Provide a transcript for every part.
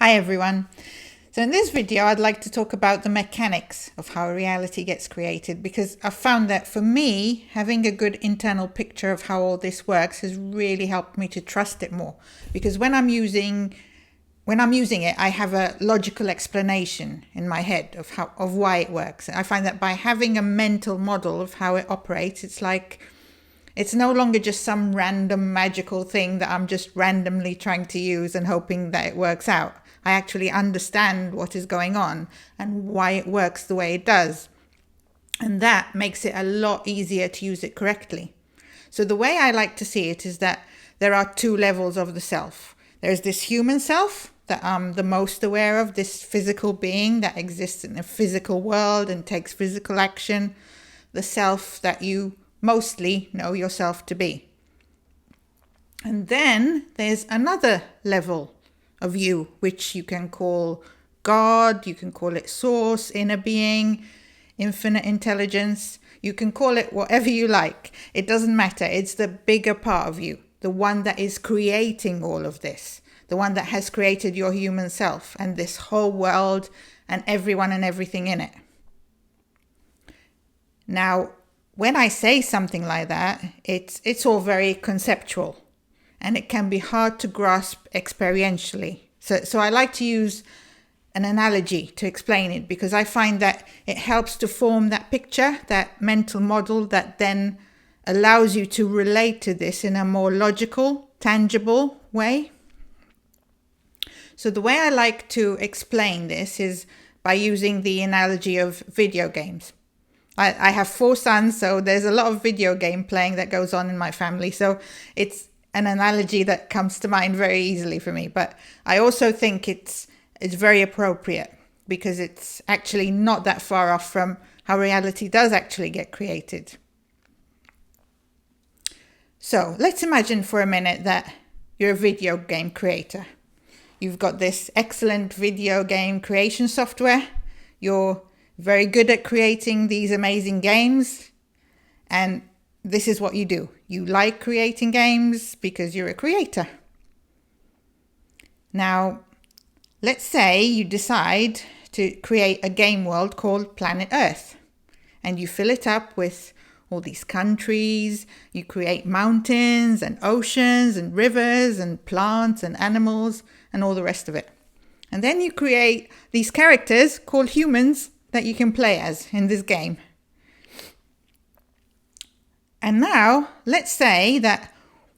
Hi everyone. So in this video I'd like to talk about the mechanics of how reality gets created, because I've found that for me having a good internal picture of how all this works has really helped me to trust it more, because when I'm using it I have a logical explanation in my head of why it works. And I find that by having a mental model of how it operates, it's no longer just some random magical thing that I'm just randomly trying to use and hoping that it works out. I actually understand what is going on and why it works the way it does. And that makes it a lot easier to use it correctly. So the way I like to see it is that there are two levels of the self. There's this human self that I'm the most aware of, this physical being that exists in a physical world and takes physical action, the self that you mostly know yourself to be. And then there's another level of you, which you can call God, you can call it source, inner being, infinite intelligence. You can call it whatever you like. It doesn't matter. It's the bigger part of you, the one that is creating all of this, the one that has created your human self and this whole world and everyone and everything in it. Now, when I say something like that, it's all very conceptual and it can be hard to grasp experientially. So I like to use an analogy to explain it, because I find that it helps to form that picture, that mental model that then allows you to relate to this in a more logical, tangible way. So the way I like to explain this is by using the analogy of video games. I have 4 sons, so there's a lot of video game playing that goes on in my family. So it's an analogy that comes to mind very easily for me. But I also think it's very appropriate, because it's actually not that far off from how reality does actually get created. So let's imagine for a minute that you're a video game creator. You've got this excellent video game creation software. You're very good at creating these amazing games. And this is what you do. You like creating games because you're a creator. Now, let's say you decide to create a game world called Planet Earth. And you fill it up with all these countries. You create mountains and oceans and rivers and plants and animals and all the rest of it. And then you create these characters called humans that you can play as in this game. And now, let's say that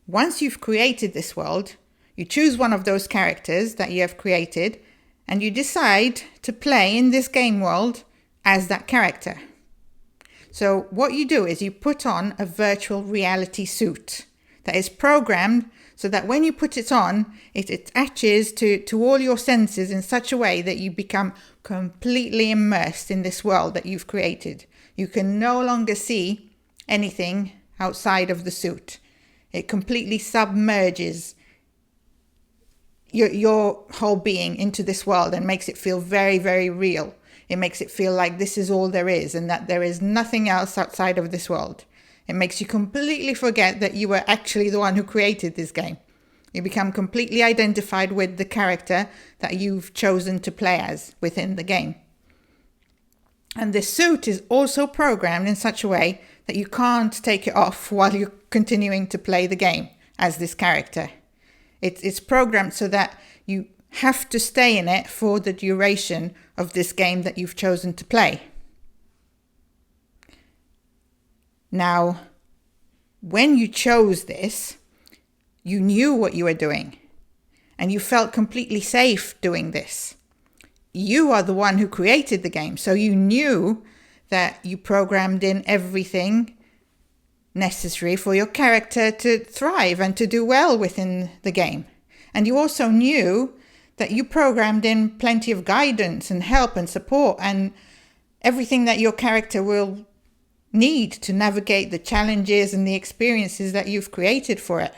once you've created this world, you choose one of those characters that you have created and you decide to play in this game world as that character. So what you do is you put on a virtual reality suit that is programmed so that when you put it on, it attaches to all your senses in such a way that you become completely immersed in this world that you've created. You can no longer see anything outside of the suit. It completely submerges your whole being into this world and makes it feel very, very real. It makes it feel like this is all there is and that there is nothing else outside of this world. It makes you completely forget that you were actually the one who created this game. You become completely identified with the character that you've chosen to play as within the game. And this suit is also programmed in such a way that you can't take it off while you're continuing to play the game as this character. It's programmed so that you have to stay in it for the duration of this game that you've chosen to play. Now, when you chose this, you knew what you were doing and you felt completely safe doing this. You are the one who created the game, so you knew that you programmed in everything necessary for your character to thrive and to do well within the game. And you also knew that you programmed in plenty of guidance and help and support and everything that your character will need to navigate the challenges and the experiences that you've created for it.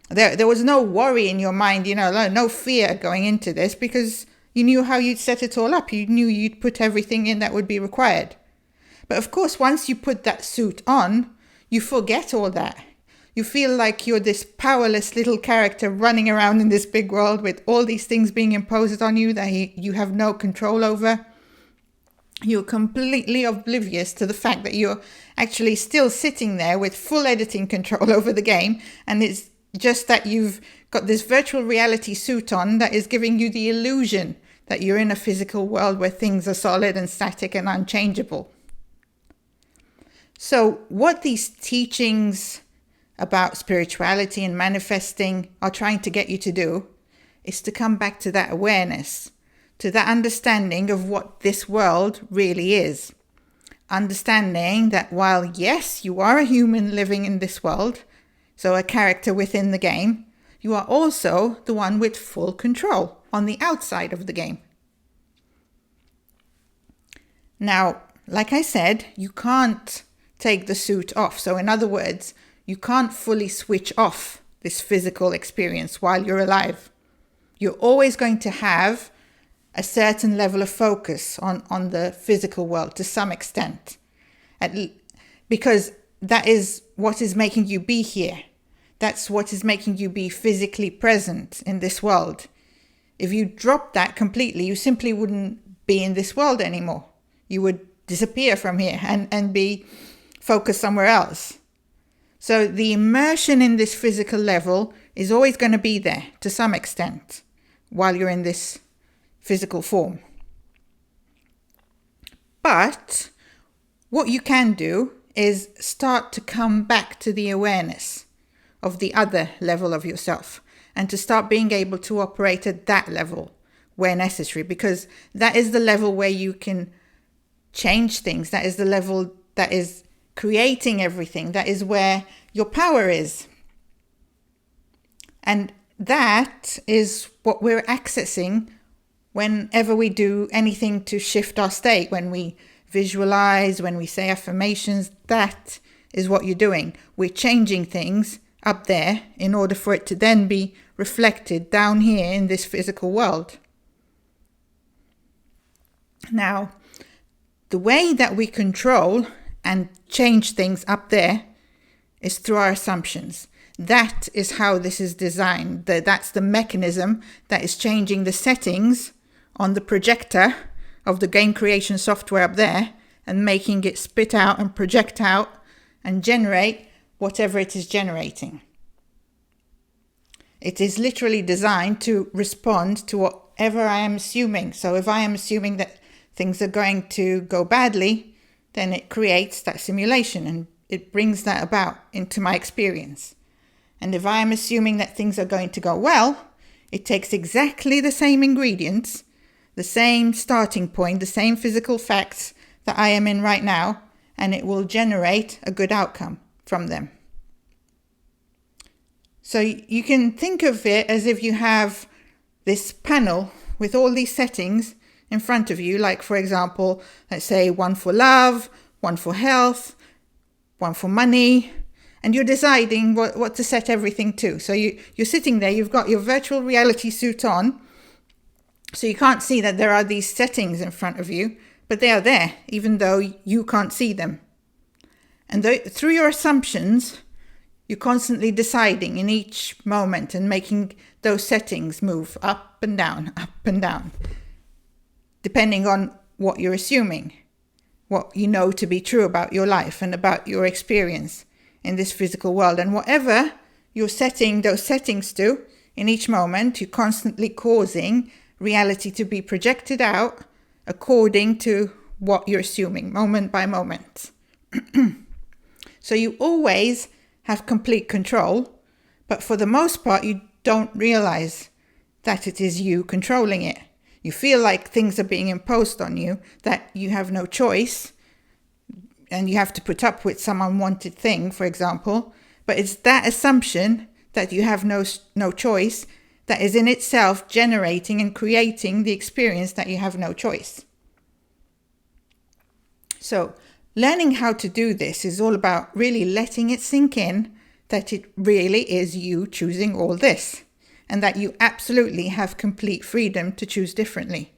There was no worry in your mind, no fear going into this, because you knew how you'd set it all up. You knew you'd put everything in that would be required. But of course, once you put that suit on, you forget all that. You feel like you're this powerless little character running around in this big world with all these things being imposed on you that you have no control over. You're completely oblivious to the fact that you're actually still sitting there with full editing control over the game, and it's just that you've got this virtual reality suit on that is giving you the illusion that you're in a physical world where things are solid and static and unchangeable. So what these teachings about spirituality and manifesting are trying to get you to do is to come back to that awareness, to that understanding of what this world really is. Understanding that while, yes, you are a human living in this world, so a character within the game, you are also the one with full control on the outside of the game. Now, like I said, you can't take the suit off. So in other words, you can't fully switch off this physical experience while you're alive. You're always going to have a certain level of focus on the physical world to some extent, because that is what is making you be here. That's what is making you be physically present in this world. If you drop that completely, you simply wouldn't be in this world anymore. You would disappear from here and be focused somewhere else. So the immersion in this physical level is always going to be there to some extent while you're in this physical form. But what you can do is start to come back to the awareness of the other level of yourself and to start being able to operate at that level where necessary, because that is the level where you can change things. That is the level that is creating everything. That is where your power is. And that is what we're accessing whenever we do anything to shift our state, when we visualize, when we say affirmations. That is what you're doing. We're changing things up there in order for it to then be reflected down here in this physical world. Now, the way that we control and change things up there is through our assumptions. That is how this is designed. That's the mechanism that is changing the settings on the projector of the game creation software up there and making it spit out and project out and generate whatever it is generating. It is literally designed to respond to whatever I am assuming. So if I am assuming that things are going to go badly, then it creates that simulation and it brings that about into my experience. And if I am assuming that things are going to go well, it takes exactly the same ingredients, the same starting point, the same physical facts that I am in right now, and it will generate a good outcome from them. So you can think of it as if you have this panel with all these settings in front of you, like, for example, let's say one for love, one for health, one for money, and you're deciding what to set everything to. So you're sitting there, you've got your virtual reality suit on, so you can't see that there are these settings in front of you, but they are there, even though you can't see them. And through your assumptions, you're constantly deciding in each moment and making those settings move up and down, depending on what you're assuming, what you know to be true about your life and about your experience in this physical world. And whatever you're setting those settings to in each moment, you're constantly causing reality to be projected out according to what you're assuming, moment by moment. So you always have complete control, but for the most part, you don't realize that it is you controlling it. You feel like things are being imposed on you, that you have no choice, and you have to put up with some unwanted thing, for example. But it's that assumption that you have no choice that is in itself generating and creating the experience that you have no choice. So learning how to do this is all about really letting it sink in that it really is you choosing all this, and that you absolutely have complete freedom to choose differently.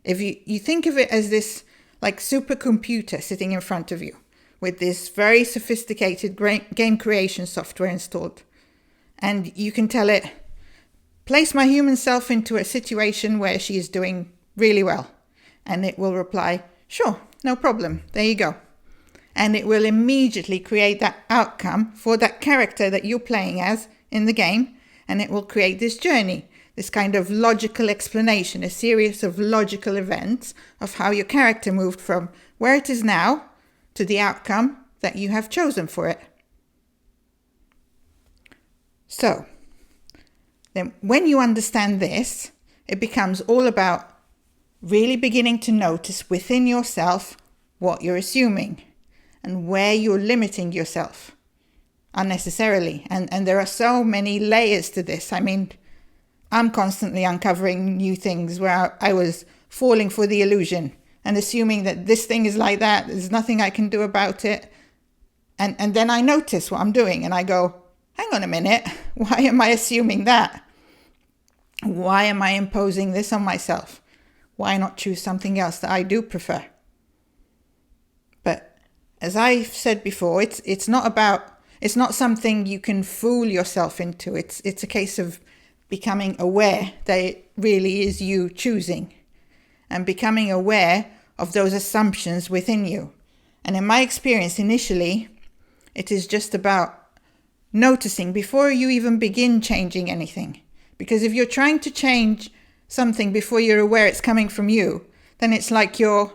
If you think of it as this like supercomputer sitting in front of you with this very sophisticated game creation software installed. And you can tell it, place my human self into a situation where she is doing really well. And it will reply, sure, no problem, there you go. And it will immediately create that outcome for that character that you're playing as in the game. And it will create this journey, this kind of logical explanation, a series of logical events of how your character moved from where it is now to the outcome that you have chosen for it. So, then when you understand this, it becomes all about really beginning to notice within yourself what you're assuming and where you're limiting yourself unnecessarily. And there are so many layers to this. I mean, I'm constantly uncovering new things where I was falling for the illusion and assuming that this thing is like that, there's nothing I can do about it. And then I notice what I'm doing and I go, hang on a minute, why am I assuming that? Why am I imposing this on myself? Why not choose something else that I do prefer? But as I've said before, it's not something you can fool yourself into. It's a case of becoming aware that it really is you choosing and becoming aware of those assumptions within you. And in my experience, initially, it is just about noticing before you even begin changing anything. Because if you're trying to change something before you're aware it's coming from you, then it's like you're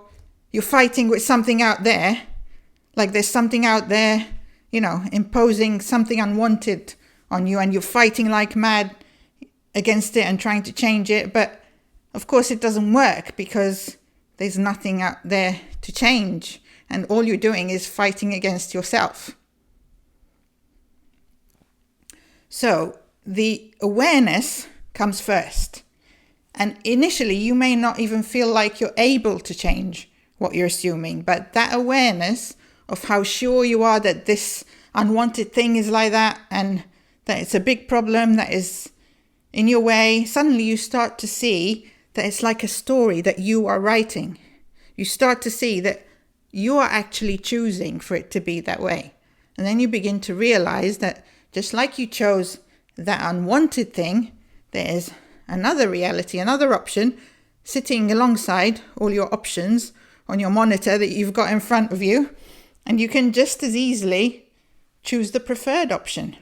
fighting with something out there. Like there's something out there, imposing something unwanted on you, and you're fighting like mad against it and trying to change it. But of course it doesn't work because there's nothing out there to change. And all you're doing is fighting against yourself. So the awareness comes first. And initially, you may not even feel like you're able to change what you're assuming. But that awareness of how sure you are that this unwanted thing is like that and that it's a big problem that is in your way, suddenly you start to see that it's like a story that you are writing. You start to see that you are actually choosing for it to be that way. And then you begin to realize that just like you chose that unwanted thing, there's another reality, another option sitting alongside all your options on your monitor that you've got in front of you. And you can just as easily choose the preferred option.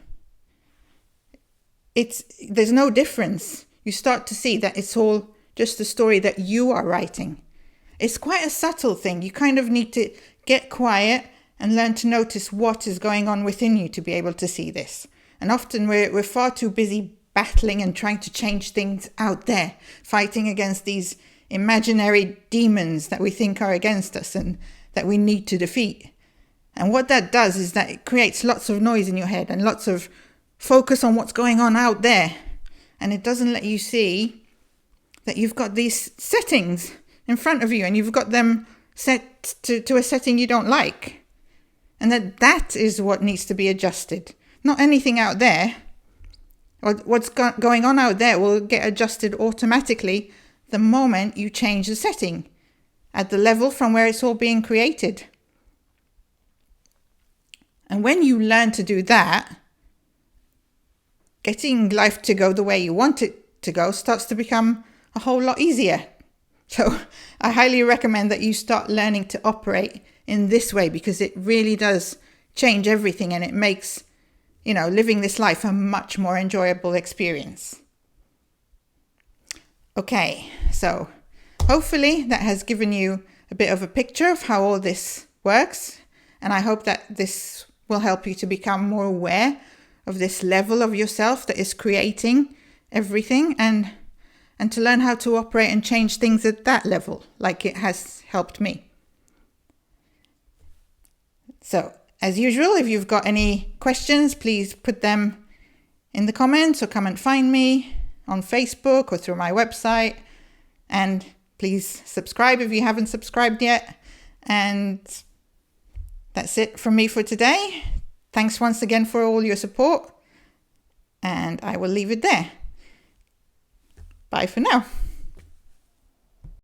There's no difference. You start to see that it's all just a story that you are writing. It's quite a subtle thing. You kind of need to get quiet and learn to notice what is going on within you to be able to see this. And often we're far too busy battling and trying to change things out there, fighting against these imaginary demons that we think are against us and that we need to defeat. And what that does is that it creates lots of noise in your head and lots of focus on what's going on out there. And it doesn't let you see that you've got these settings in front of you and you've got them set to a setting you don't like. And that is what needs to be adjusted. Not anything out there. What's going on out there will get adjusted automatically the moment you change the setting at the level from where it's all being created. And when you learn to do that, getting life to go the way you want it to go starts to become a whole lot easier. So I highly recommend that you start learning to operate in this way because it really does change everything and it makes living this life a much more enjoyable experience. Okay, so hopefully that has given you a bit of a picture of how all this works. And I hope that this will help you to become more aware of this level of yourself that is creating everything and to learn how to operate and change things at that level, like it has helped me. So, as usual, if you've got any questions, please put them in the comments or come and find me on Facebook or through my website. And please subscribe if you haven't subscribed yet. And that's it from me for today. Thanks once again for all your support. And I will leave it there. Bye for now.